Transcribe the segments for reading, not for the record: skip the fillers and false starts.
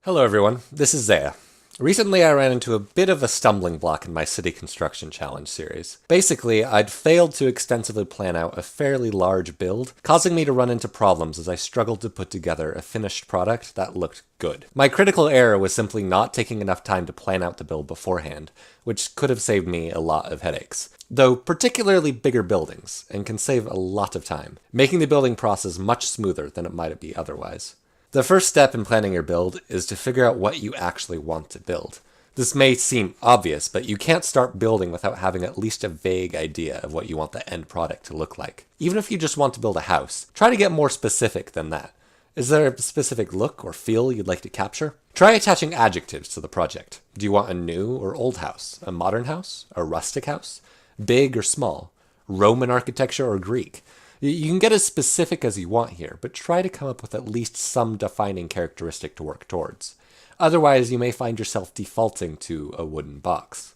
Hello everyone, this is Zaya. Recently I ran into a bit of a stumbling block in my City Construction Challenge series. Basically, I'd failed to extensively plan out a fairly large build, causing me to run into problems as I struggled to put together a finished product that looked good. My critical error was simply not taking enough time to plan out the build beforehand, which could have saved me a lot of headaches. Though particularly bigger buildings, and can save a lot of time, making the building process much smoother than it might be otherwise. The first step in planning your build is to figure out what you actually want to build. This may seem obvious, but you can't start building without having at least a vague idea of what you want the end product to look like. Even if you just want to build a house, try to get more specific than that. Is there a specific look or feel you'd like to capture? Try attaching adjectives to the project. Do you want a new or old house? A modern house? A rustic house? Big or small? Roman architecture or Greek? You can get as specific as you want here, but try to come up with at least some defining characteristic to work towards. Otherwise, you may find yourself defaulting to a wooden box.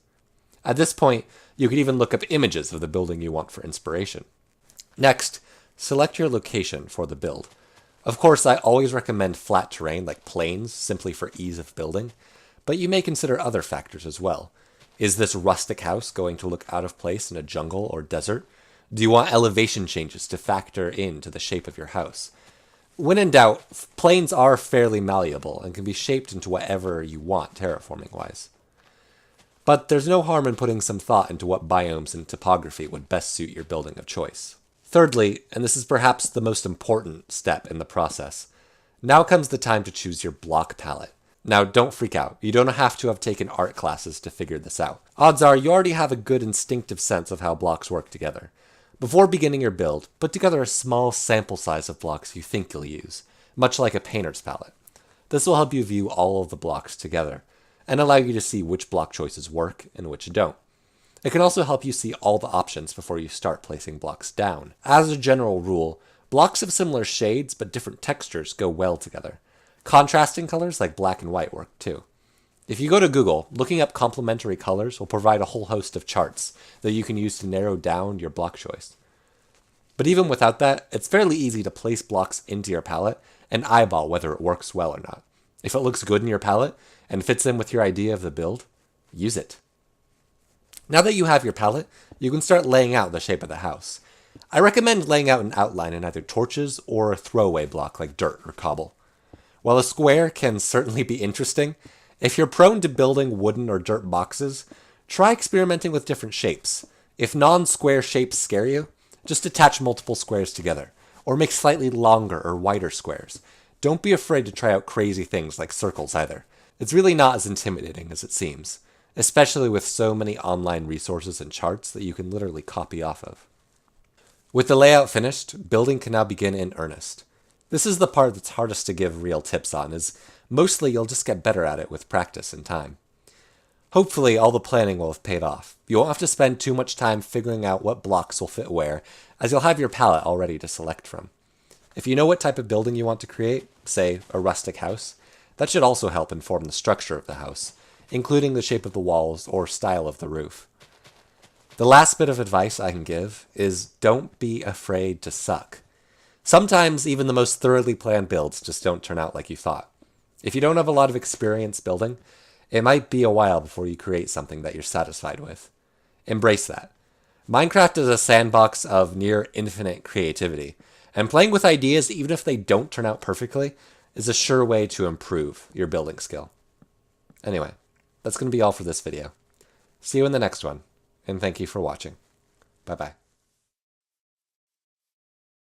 At this point, you could even look up images of the building you want for inspiration. Next, select your location for the build. Of course, I always recommend flat terrain like plains, simply for ease of building, but you may consider other factors as well. Is this rustic house going to look out of place in a jungle or desert? Do you want elevation changes to factor into the shape of your house? When in doubt, plains are fairly malleable and can be shaped into whatever you want terraforming-wise. But there's no harm in putting some thought into what biomes and topography would best suit your building of choice. Thirdly, and this is perhaps the most important step in the process, now comes the time to choose your block palette. Now, don't freak out. You don't have to have taken art classes to figure this out. Odds are you already have a good instinctive sense of how blocks work together. Before beginning your build, put together a small sample size of blocks you think you'll use, much like a painter's palette. This will help you view all of the blocks together, and allow you to see which block choices work and which don't. It can also help you see all the options before you start placing blocks down. As a general rule, blocks of similar shades but different textures go well together. Contrasting colors like black and white work too. If you go to Google, looking up complementary colors will provide a whole host of charts that you can use to narrow down your block choice. But even without that, it's fairly easy to place blocks into your palette and eyeball whether it works well or not. If it looks good in your palette and fits in with your idea of the build, use it. Now that you have your palette, you can start laying out the shape of the house. I recommend laying out an outline in either torches or a throwaway block like dirt or cobble. While a square can certainly be interesting, if you're prone to building wooden or dirt boxes, try experimenting with different shapes. If non-square shapes scare you, just attach multiple squares together, or make slightly longer or wider squares. Don't be afraid to try out crazy things like circles either. It's really not as intimidating as it seems, especially with so many online resources and charts that you can literally copy off of. With the layout finished, building can now begin in earnest. This is the part that's hardest to give real tips on, as mostly you'll just get better at it with practice and time. Hopefully all the planning will have paid off. You won't have to spend too much time figuring out what blocks will fit where, as you'll have your palette all ready to select from. If you know what type of building you want to create, say a rustic house, that should also help inform the structure of the house, including the shape of the walls or style of the roof. The last bit of advice I can give is don't be afraid to suck. Sometimes even the most thoroughly planned builds just don't turn out like you thought. If you don't have a lot of experience building, it might be a while before you create something that you're satisfied with. Embrace that. Minecraft is a sandbox of near infinite creativity, and playing with ideas, even if they don't turn out perfectly, is a sure way to improve your building skill. Anyway, that's going to be all for this video. See you in the next one, and thank you for watching. Bye-bye.